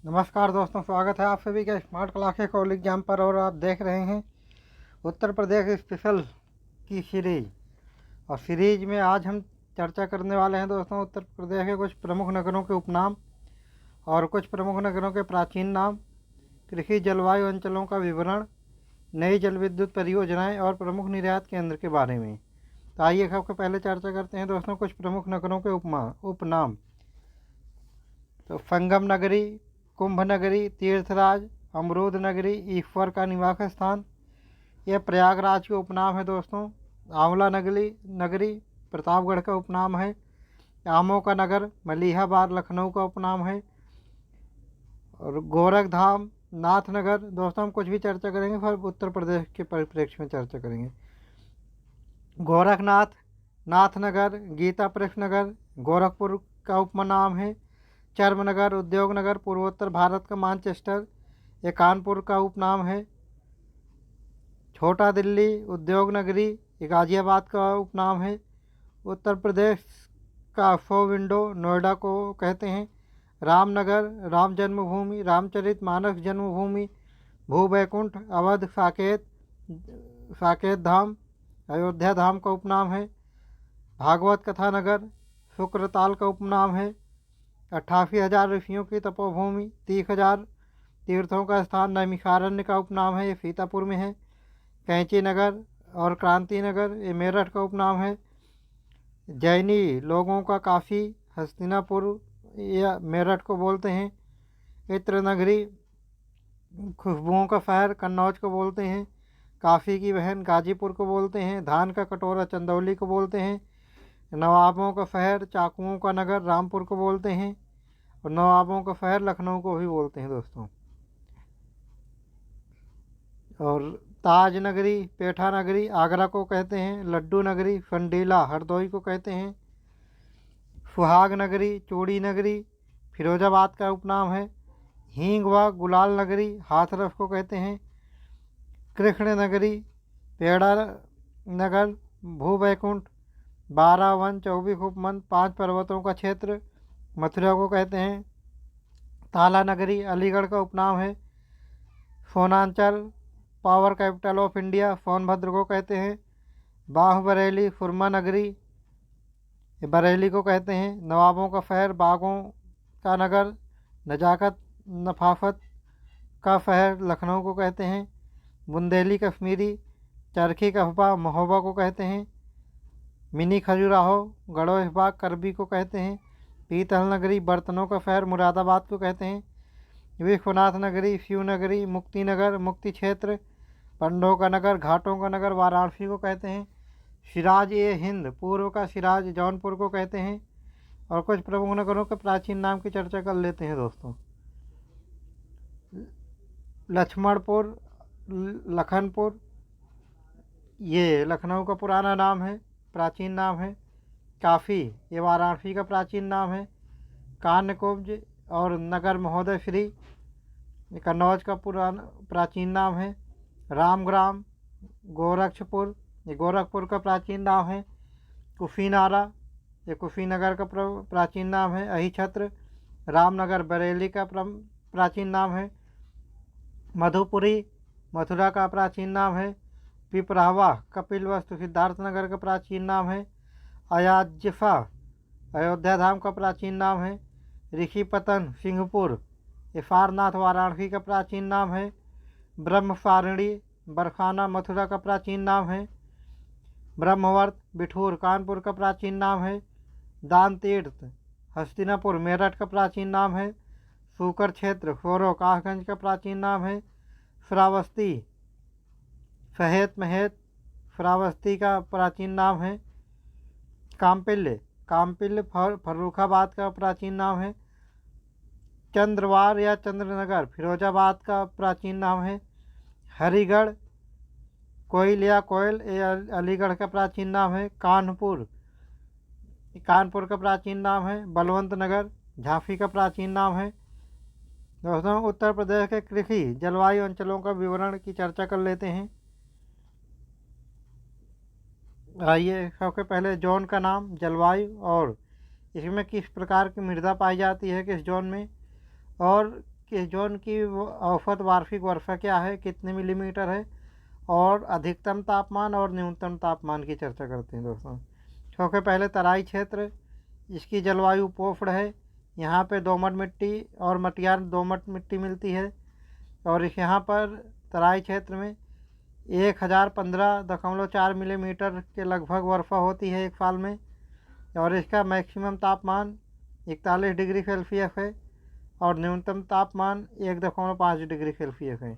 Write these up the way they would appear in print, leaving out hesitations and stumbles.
नमस्कार दोस्तों, स्वागत है आप सभी का स्मार्ट क्लासेस कॉल एग्जाम पर। और आप देख रहे हैं उत्तर प्रदेश स्पेशल की सीरीज। और सीरीज में आज हम चर्चा करने वाले हैं दोस्तों उत्तर प्रदेश के कुछ प्रमुख नगरों के उपनाम और कुछ प्रमुख नगरों के प्राचीन नाम, कृषि जलवायु अंचलों का विवरण, नई जल विद्युत परियोजनाएँ और प्रमुख निर्यात केंद्र के बारे में। तो आइए सबसे पहले चर्चा करते हैं दोस्तों कुछ प्रमुख नगरों के उपनाम। तो संगम नगरी, कुंभ नगरी, तीर्थराज, अमरूद नगरी, ईश्वर का निवास स्थान, यह प्रयागराज के उपनाम है दोस्तों। आंवला नगरी प्रतापगढ़ का उपनाम है। आमों का नगर मलिहाबाद लखनऊ का उपनाम है। और गोरखधाम, नाथनगर, दोस्तों हम कुछ भी चर्चा करेंगे पर उत्तर प्रदेश के परिप्रेक्ष्य में चर्चा करेंगे। गोरखनाथ, नाथनगर, गीता प्रेस नगर गोरखपुर का उपनाम है। चर्मनगर, उद्योग नगर, पूर्वोत्तर भारत का मानचेस्टर, ये कानपुर का उपनाम है। छोटा दिल्ली, उद्योग नगरी, ये गाजियाबाद का उपनाम है। उत्तर प्रदेश का 100 विंडो, नोएडा को कहते हैं। रामनगर, राम जन्मभूमि, रामचरित मानस जन्मभूमि, भूवैकुंठ, अवध, साकेत धाम, अयोध्या धाम का उपनाम है। भागवत कथा नगर, शुक्रताल का उपनाम है। 88,000 ऋषियों की तपोभूमि, 30,000 तीर्थों का स्थान नैमिषारण्य का उपनाम है, ये सीतापुर में है। कैंची नगर और क्रांति नगर, ये मेरठ का उपनाम है। जैनी लोगों का काशी, हस्तिनापुर या मेरठ को बोलते हैं। इत्र नगरी, खुशबुओं का शहर, कन्नौज को बोलते हैं। काशी की बहन, गाजीपुर को बोलते हैं। धान का कटोरा, चंदौली को बोलते हैं। नवाबों का शहर, चाकुओं का नगर, रामपुर को बोलते हैं। और नवाबों का शहर लखनऊ को भी बोलते हैं दोस्तों। और ताज नगरी, पेठा नगरी आगरा को कहते हैं। लड्डू नगरी, संडीला हरदोई को कहते हैं। सुहाग नगरी, चूड़ी नगरी फिरोजाबाद का उपनाम है। हींग व गुलाल नगरी हाथरस को कहते हैं। कृष्ण नगरी, पेड़ा नगर, भूवैकुंठ, 12 वन, 24 उपवन, 5 पर्वतों का क्षेत्र मथुरा को कहते हैं। ताला नगरी अलीगढ़ का उपनाम है। Sonanchal, power capital of India, Sonbhadra को कहते हैं। बाहुबरेली, सुरमा नगरी बरेली को कहते हैं। नवाबों का शहर, बागों का नगर, नजाकत नफाफत का शहर लखनऊ को कहते हैं। बुंदेली कश्मीरी, चरखी कस्बा महोबा को कहते हैं। मिनी खजुराहो, गढ़ो बाग करबी को कहते हैं। पीतल नगरी बर्तनों का शहर मुरादाबाद को कहते हैं। विश्वनाथ नगरी, शिव नगरी, मुक्ति नगर मुक्ति क्षेत्र, पंडों का नगर, घाटों का नगर वाराणसी को कहते हैं। सिराज ए हिंद, पूर्व का सिराज जौनपुर को कहते हैं। और कुछ प्रमुख नगरों के प्राचीन नाम की चर्चा कर लेते हैं दोस्तों। लक्ष्मणपुर, लखनपुर, ये लखनऊ का पुराना नाम है, प्राचीन नाम है। काफ़ी, ये वाराणसी का प्राचीन नाम है। कान्यकुब्ज और नगर महोदय श्री, ये कन्नौज का पुराना प्राचीन नाम है। रामग्राम, गोरक्षपुर, ये गोरखपुर का प्राचीन नाम है। कुशीनारा, ये कुशीनगर का प्राचीन नाम है। अहिछत्र, रामनगर बरेली का प्राचीन नाम है। मधुपुरी, मथुरा का प्राचीन नाम है। पिपरावा, कपिलवस्तु सिद्धार्थनगर का प्राचीन नाम है। अयाज्यफा, अयोध्या धाम का प्राचीन नाम है। ऋषिपतन, सिंहपुर, ये सारनाथ वाराणसी का प्राचीन नाम है। ब्रह्मसारिणी, बरखाना, मथुरा का प्राचीन नाम है। ब्रह्मवर्त, बिठूर, कानपुर का प्राचीन नाम है। दान तीर्थ, हस्तिनापुर, मेरठ का प्राचीन नाम है। सूकर क्षेत्र, सोरो, कासगंज का प्राचीन नाम है। श्रावस्ती, सहेत महेत, श्रावस्ती का प्राचीन नाम है। काम्पिल्य, काम्पिल्य फर्रुखाबाद का प्राचीन नाम है। चंद्रवार या चंद्रनगर, फिरोजाबाद का प्राचीन नाम है। हरिगढ़, कोयल या कोयल, ये अलीगढ़ का प्राचीन नाम है। कानपुर, कानपुर का प्राचीन नाम है। बलवंत नगर, झांसी का प्राचीन नाम है। दोस्तों उत्तर प्रदेश के कृषि जलवायु अंचलों का विवरण की चर्चा कर लेते हैं। आइए सबसे पहले जोन का नाम, जलवायु और इसमें किस प्रकार की मृदा पाई जाती है किस जोन में, और किस जोन की औसत वार्षिक वर्षा क्या है, कितने मिलीमीटर है, और अधिकतम तापमान और न्यूनतम तापमान की चर्चा करते हैं दोस्तों। सबसे पहले तराई क्षेत्र, इसकी जलवायु उपोष्ण है। यहाँ पे दोमट मिट्टी और मटियार दोमट मिट्टी मिलती है, और यहाँ पर तराई क्षेत्र में 1015.4 मिलीमीटर के लगभग वर्षा होती है एक साल में, और इसका मैक्सिमम तापमान 41 डिग्री सेल्सियस है और न्यूनतम तापमान 1.5 डिग्री सेल्सियस है।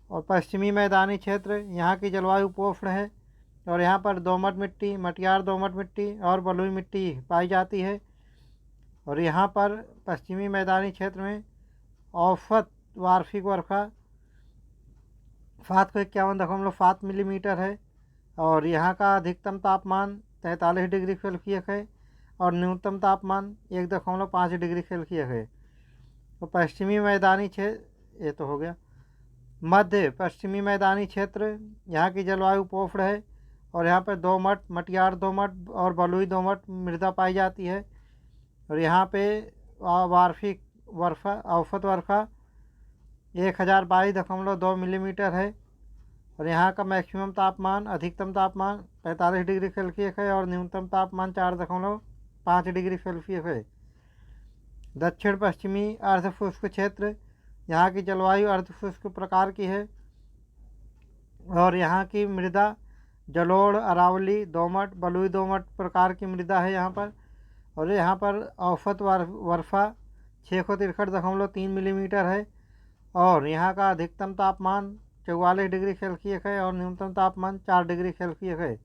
और पश्चिमी मैदानी क्षेत्र, यहाँ की जलवायु उपोष्ण है और यहाँ पर दोमट मिट्टी, मटियार दोमट मिट्टी और बलुई मिट्टी पाई जाती है। और यहाँ पर पश्चिमी मैदानी क्षेत्र में औसत वार्षिक वर्षा 751.7 मिलीमीटर है, और यहाँ का अधिकतम तापमान 43 डिग्री सेल्सियस है और न्यूनतम तापमान 1.5 डिग्री सेल्सियस है। तो पश्चिमी मैदानी क्षेत्र ये तो हो गया। मध्य पश्चिमी मैदानी क्षेत्र, यहाँ की जलवायु उपोष्ण है और यहाँ पर दोमट, मटियार दोमट और बलुई दोमट मृदा पाई जाती है, और यहाँ पे वार्षिक वर्षा औसत वर्षा 1022.2 मिलीमीटर है, और यहाँ का मैक्सिमम तापमान, अधिकतम तापमान 45 डिग्री सेल्सियस है और न्यूनतम तापमान 4.5 डिग्री सेल्सियस है। दक्षिण पश्चिमी अर्धशुष्क क्षेत्र, यहाँ की जलवायु अर्धशुष्क प्रकार की है और यहाँ की मृदा जलोढ़, अरावली, दोमट, बलुई दोमट प्रकार की मृदा है यहाँ पर, और यहाँ पर औसत वर्षा 663.3 मिलीमीटर है, और यहाँ का अधिकतम तापमान 44 डिग्री सेल्सियस है और न्यूनतम तापमान 4 डिग्री सेल्सियस है।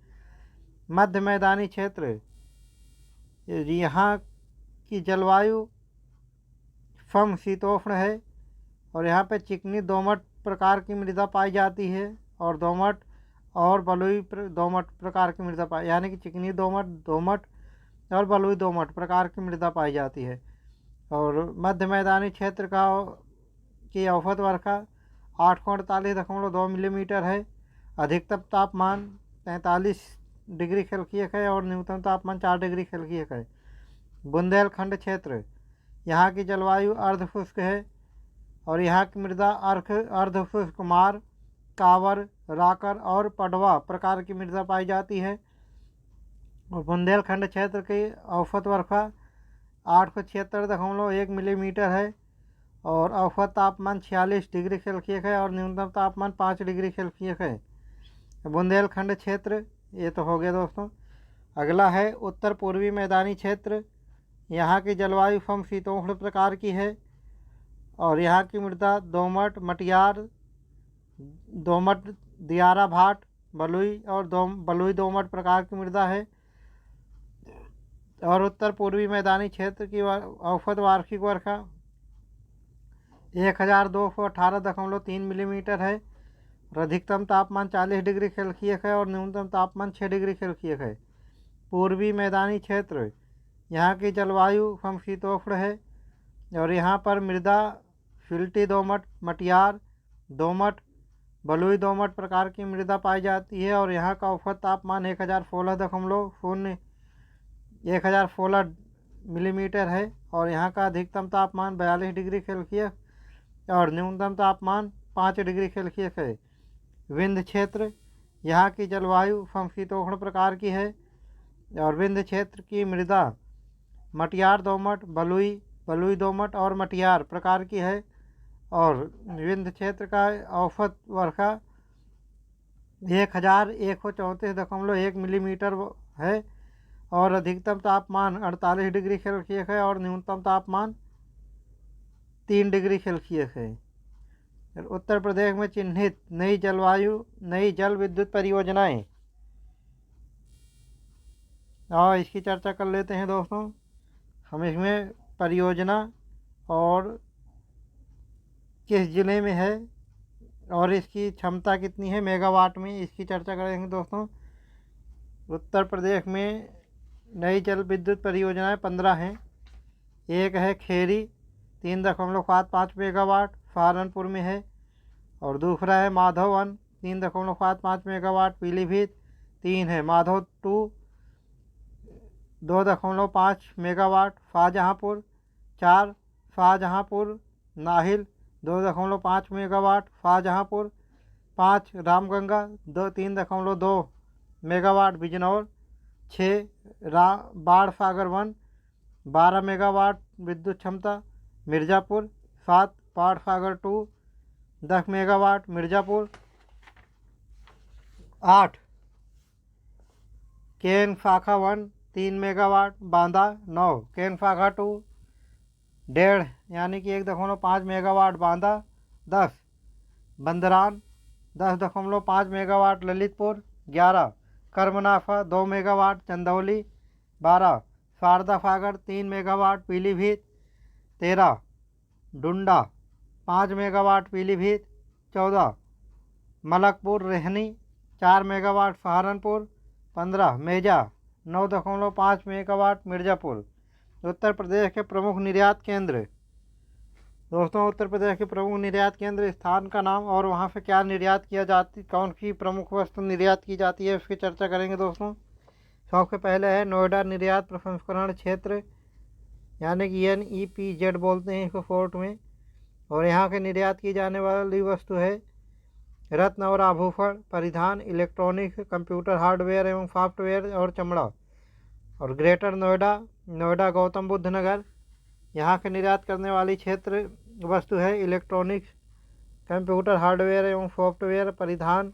मध्य मैदानी क्षेत्र, यहाँ की जलवायु समशीतोष्ण है और यहाँ पे चिकनी दोमट प्रकार की मृदा पाई जाती है, और दोमट और बलुई दोमट प्रकार की मृदा पाई, यानी कि चिकनी दोमट, दोमट और बलुई दोमट प्रकार की मृदा पाई जाती है। और मध्य मैदानी क्षेत्र की औसत वर्षा 848.2 मिलीमीटर है, अधिकतम तापमान 43 डिग्री सेल्सियस है और न्यूनतम तापमान 4 डिग्री सेल्सियस है। बुंदेलखंड क्षेत्र, यहाँ की जलवायु अर्धशुष्क है और यहाँ की मृदा अर्धशुष्क मार, कावर, राकर और पडवा प्रकार की मृदा पाई जाती है। और बुंदेलखंड क्षेत्र की औसत वर्षा 876.1 मिलीमीटर है और औसत तापमान 46 डिग्री सेल्सियस है और न्यूनतम तापमान 5 डिग्री सेल्सियस है। बुंदेलखंड क्षेत्र ये तो हो गया दोस्तों। अगला है उत्तर पूर्वी मैदानी क्षेत्र, यहाँ की जलवायु समशीतोष्ण प्रकार की है और यहाँ की मृदा दोमट, मटियार दोमट, दियारा भाट, बलुई और बलुई दोमट प्रकार की मृदा है। और उत्तर पूर्वी मैदानी क्षेत्र की औसत वार्षिक वर्षा 1218.3 मिलीमीटर है और अधिकतम तापमान 40 डिग्री सेल्सियस है और न्यूनतम तापमान 6 डिग्री सेल्सियस है। पूर्वी मैदानी क्षेत्र, यहाँ की जलवायु समशीतोष्ण है और यहाँ पर मृदा फिल्टी दोमट, मटियार दोमट, बलुई दोमट प्रकार की मृदा पाई जाती है और यहाँ का औसत तापमान 1016 मिलीमीटर है और यहाँ का अधिकतम तापमान 42 डिग्री सेल्सियस और न्यूनतम तापमान 5 डिग्री सेल्सियस है। विंध्य क्षेत्र, यहाँ की जलवायु समशीतोष्ण प्रकार की है और विंध्य क्षेत्र की मृदा मटियार दोमट, बलुई दोमट और मटियार प्रकार की है और विंध्य क्षेत्र का औसत वर्षा 1134.1 मिलीमीटर है और अधिकतम तापमान 48 डिग्री सेल्सियस है और न्यूनतम तापमान 3 डिग्री सेल्सियस है। उत्तर प्रदेश में चिन्हित नई जल विद्युत परियोजनाएं, और इसकी चर्चा कर लेते हैं दोस्तों। हम इसमें परियोजना और किस ज़िले में है और इसकी क्षमता कितनी है मेगावाट में, इसकी चर्चा करेंगे दोस्तों। उत्तर प्रदेश में नई जल विद्युत परियोजनाएं 15 हैं। एक है खेरी 3.75 मेगावाट सहारनपुर में है, और दूसरा है माधवन 3.75 मेगावाट पीलीभीत। 3 है Madhav 2 2.5 megawatt Shahjahanpur. 4 Shahjahanpur Nahil 2.5 megawatt, Shahjahanpur 5, Ramganga 3.2 megawatt, Bijnor 6, बाढ़ सागर 1 12 मेगावाट विद्युत क्षमता, मिर्ज़ापुर 7, बाढ़ सागर 2 10 मेगावाट, मिर्ज़ापुर 8, केन शाखा 1 3 मेगावाट, बांदा 9, केन शाखा 2 1.5 यानी कि 1.5 megawatt, Banda 10, Bandran 10.5 megawatt, Lalitpur 11, Karmanafa 2 megawatt, Chandauli 12, Sharda Sagar 3 megawatt, Pilibhit 13, Dunda 5 megawatt, Pilibhit 14, Malakpur Rehni 4 megawatt, Saharanpur 15, Meja 9.5 megawatt, Mirzapur. Uttar Pradesh के प्रमुख निर्यात केंद्र। दोस्तों, उत्तर प्रदेश के प्रमुख निर्यात केंद्र, स्थान का नाम और वहाँ से क्या निर्यात किया जाती, कौन सी प्रमुख वस्तु निर्यात की जाती है, उसकी चर्चा करेंगे दोस्तों। सबसे पहले है नोएडा निर्यात प्रसंस्करण क्षेत्र, यानी कि NEPZ बोलते हैं इसको शॉर्ट में। और यहाँ के निर्यात की जाने वाली वस्तु है रत्न और आभूषण, परिधान, इलेक्ट्रॉनिक्स, कंप्यूटर हार्डवेयर एवं सॉफ्टवेयर और चमड़ा। और ग्रेटर नोएडा, नोएडा गौतम बुद्ध नगर, यहाँ के निर्यात करने वाली क्षेत्र वस्तु है इलेक्ट्रॉनिक्स, कंप्यूटर हार्डवेयर एवं सॉफ्टवेयर, परिधान,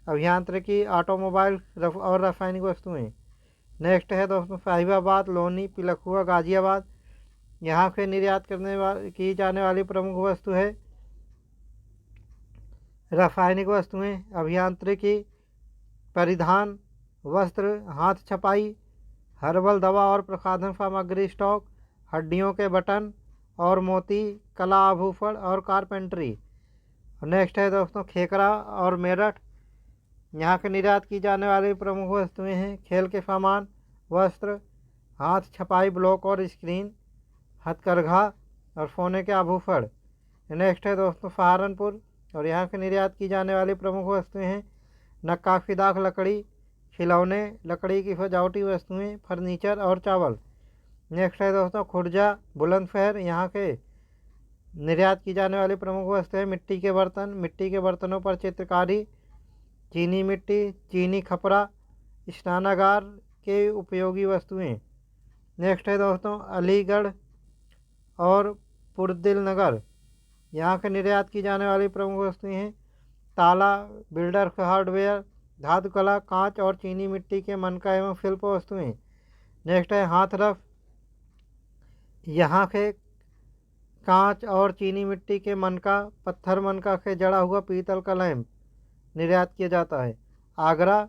अभियांत्रिकी, ऑटोमोबाइल और रासायनिक वस्तुएं। नेक्स्ट है दोस्तों साहिबाबाद, लोनी, पिलखुआ, गाजियाबाद, यहाँ से निर्यात की जाने वाली प्रमुख वस्तु है रासायनिक वस्तुएं, अभियांत्रिकी, परिधान, वस्त्र, हाथ छपाई, हर्बल दवा और प्रसाधन सामग्री स्टॉक, हड्डियों के बटन और मोती, कला आभूषण और कारपेंटरी। नेक्स्ट है दोस्तों खेकरा और मेरठ, यहाँ के निर्यात की जाने वाली प्रमुख वस्तुएं हैं खेल के सामान, वस्त्र, हाथ छपाई ब्लॉक और स्क्रीन, हथकरघा और सोने के आभूषण। नेक्स्ट है दोस्तों सहारनपुर, और यहाँ के निर्यात की जाने वाली प्रमुख वस्तुएं हैं नक्काशीदार लकड़ी, खिलौने, लकड़ी की सजावटी वस्तुएं, फर्नीचर और चावल। नेक्स्ट है दोस्तों खुर्जा, बुलंदशहर, यहाँ के निर्यात की जाने वाली प्रमुख वस्तुएं मिट्टी के बर्तन, मिट्टी के बर्तनों पर चित्रकारी, चीनी मिट्टी, चीनी खपरा, स्नानागार के उपयोगी वस्तुएं। नेक्स्ट है दोस्तों अलीगढ़ और पुरदिल नगर, यहाँ के निर्यात की जाने वाली प्रमुख वस्तुएं हैं ताला, बिल्डर हार्डवेयर, धातु कला, कांच और चीनी मिट्टी के मनका एवं शिल्प वस्तुएं। नेक्स्ट है हाथरस, यहाँ के कांच और चीनी मिट्टी के मनका, पत्थर मनका से जड़ा हुआ पीतल का लैंप निर्यात किया जाता है। आगरा,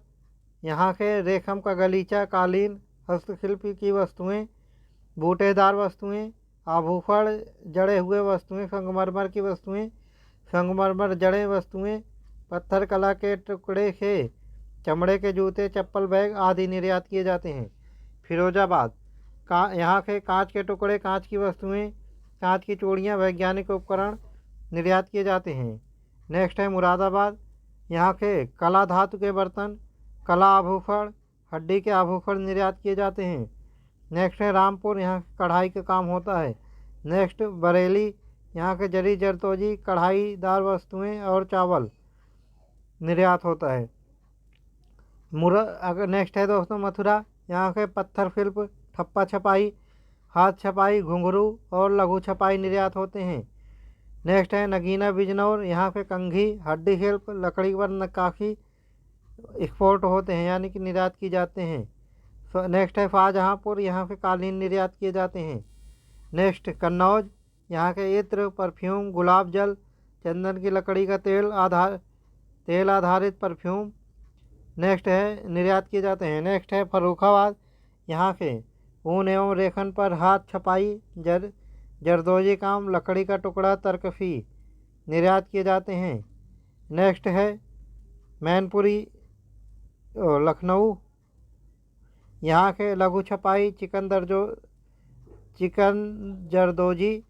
यहाँ के रेशम का गलीचा, कालीन, हस्तशिल्प की वस्तुएं, बूटेदार वस्तुएं, आभूषण, जड़े हुए वस्तुएं, संगमरमर की वस्तुएं, संगमरमर जड़े वस्तुएं, पत्थर कला के टुकड़े से चमड़े के जूते, चप्पल, बैग आदि निर्यात किए जाते हैं। फिरोजाबाद, यहाँ के कांच के टुकड़े, कांच की वस्तुएं, कांच की चूड़ियाँ, वैज्ञानिक उपकरण निर्यात किए जाते हैं। नेक्स्ट है मुरादाबाद, यहाँ के कला धातु के बर्तन, कला आभूषण, हड्डी के आभूषण निर्यात किए जाते हैं। नेक्स्ट है रामपुर, यहाँ कढ़ाई का काम होता है। नेक्स्ट बरेली, यहाँ के जरी जरदोजी, कढ़ाईदार वस्तुएं और चावल निर्यात होता है। अगर नेक्स्ट है दोस्तों मथुरा, यहाँ के पत्थर शिल्प, ठप्पा छपाई, हाथ छपाई, घुंघरू और लघु छपाई निर्यात होते हैं। नेक्स्ट है नगीना बिजनौर, यहाँ के कंघी, हड्डी शिल्प, लकड़ी पर नक्काशी एक्सपोर्ट होते हैं यानी कि निर्यात की जाते हैं। नेक्स्ट है शाहजहाँपुर, यहाँ के कालीन निर्यात किए जाते हैं। नेक्स्ट कन्नौज, यहाँ के इत्र, परफ्यूम, गुलाब जल, चंदन की लकड़ी का तेल आधारित परफ्यूम नेक्स्ट है निर्यात किए जाते हैं। नेक्स्ट है फर्रुखाबाद, यहाँ के ऊन एवं रेखन पर हाथ छपाई, जरदोजी काम, लकड़ी का टुकड़ा, तरकफी निर्यात किए जाते हैं। नेक्स्ट है मैनपुरी लखनऊ, यहाँ के लघु छपाई, चिकन जरदोजी,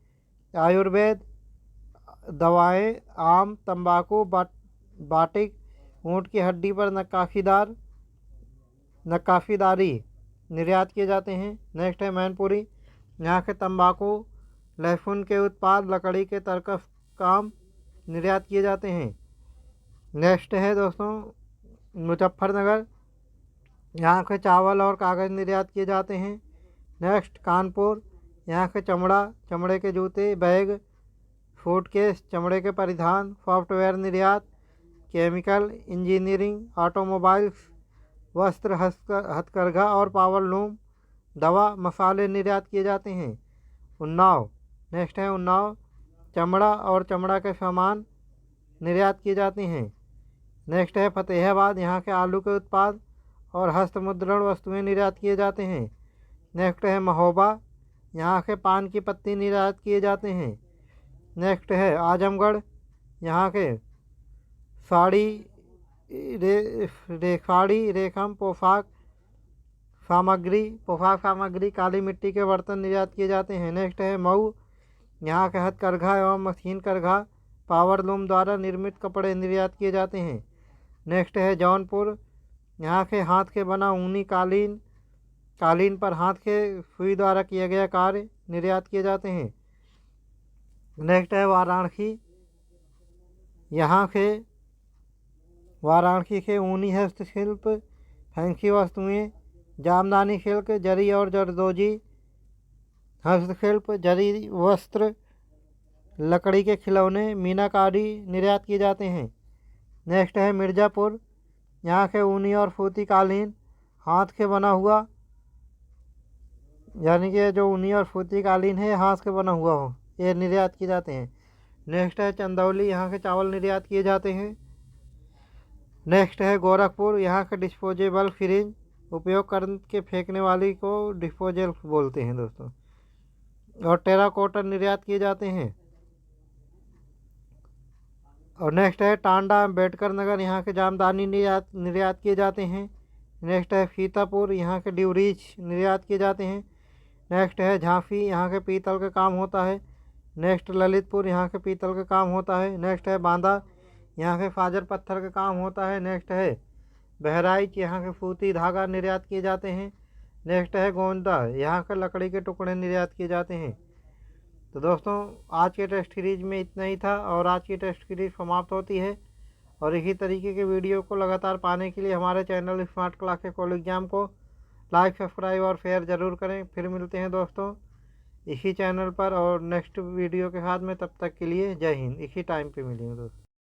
आयुर्वेद दवाएं, आम, तंबाकू, बाटिक, ऊँट की हड्डी पर नक्काशीदारी निर्यात किए जाते हैं। नेक्स्ट है मैनपुरी, यहाँ के तंबाकू, लहसुन के उत्पाद, लकड़ी के तरकस काम निर्यात किए जाते हैं। नेक्स्ट है दोस्तों मुजफ्फरनगर, यहाँ के चावल और कागज़ निर्यात किए जाते हैं। नेक्स्ट कानपुर, यहाँ के चमड़े के जूते, बैग, सूटकेस, चमड़े के परिधान, सॉफ्टवेयर निर्यात, केमिकल इंजीनियरिंग, ऑटोमोबाइल्स, वस्त्र, हथकरघा और पावरलूम, दवा, मसाले निर्यात किए जाते हैं। उन्नाव, नेक्स्ट है उन्नाव, चमड़ा और चमड़ा के सामान निर्यात किए जाते हैं। नेक्स्ट है फतेहाबाद, यहाँ के आलू के उत्पाद और हस्तमुद्रण वस्तुएं निर्यात किए जाते हैं। नेक्स्ट है महोबा, यहाँ के पान की पत्ती निर्यात किए जाते हैं। नेक्स्ट है आजमगढ़, यहाँ के साड़ी रेशम, पोशाक सामग्री, काली मिट्टी के बर्तन निर्यात किए जाते हैं। नेक्स्ट है मऊ, यहाँ के हथकरघा एवं मशीन करघा, पावरलूम द्वारा निर्मित कपड़े निर्यात किए जाते हैं। नेक्स्ट है जौनपुर, यहाँ के हाथ के बना ऊनी कालीन पर हाथ के सुई द्वारा किया गया कार्य निर्यात किए जाते हैं। नेक्स्ट है वाराणसी, यहाँ वाराणसी के ऊनी हस्तशिल्प, फैंसी वस्तुएं, जामदानी शिल्प, जरी और जरदोजी हस्तशिल्प, जरी वस्त्र, लकड़ी के खिलौने, मीनाकारी निर्यात किए जाते हैं। नेक्स्ट है मिर्ज़ापुर, यहाँ के ऊनी और सूती कालीन, हाथ के बना हुआ, यानी कि जो ऊनी और सूती कालीन है हाथ के बना हुआ हो, ये निर्यात किए जाते हैं। नेक्स्ट है चंदौली, यहाँ के चावल निर्यात किए जाते हैं। नेक्स्ट है गोरखपुर, यहाँ के डिस्पोजेबल फ्रिज, उपयोग करके फेंकने वाली को डिस्पोजल बोलते हैं दोस्तों, और टेराकोटा निर्यात किए जाते हैं। और नेक्स्ट है टांडा अम्बेडकर नगर, यहाँ के जामदानी निर्यात किए जाते हैं। नेक्स्ट है सीतापुर, यहाँ के ड्यूरीज निर्यात किए जाते हैं। नेक्स्ट है झांसी, यहाँ के पीतल का काम होता है। नेक्स्ट ललितपुर, यहाँ के पीतल का काम होता है। नेक्स्ट है बांदा, यहाँ के फाजर पत्थर का काम होता है। नेक्स्ट है बहराइच, यहाँ के सूती धागा निर्यात किए जाते हैं। नेक्स्ट है गोंदा, यहाँ के लकड़ी के टुकड़े निर्यात किए जाते हैं। तो दोस्तों आज के टेस्ट सीरीज में इतना ही था और आज की टेस्ट सीरीज समाप्त होती है। और इसी तरीके के वीडियो को लगातार पाने के लिए हमारे channel smart classes college exam को लाइक, सब्सक्राइब और शेयर ज़रूर करें। फिर मिलते हैं दोस्तों इसी चैनल पर और नेक्स्ट वीडियो के साथ में। तब तक के लिए जय हिंद। इसी टाइम पे मिलेंगे दोस्तों।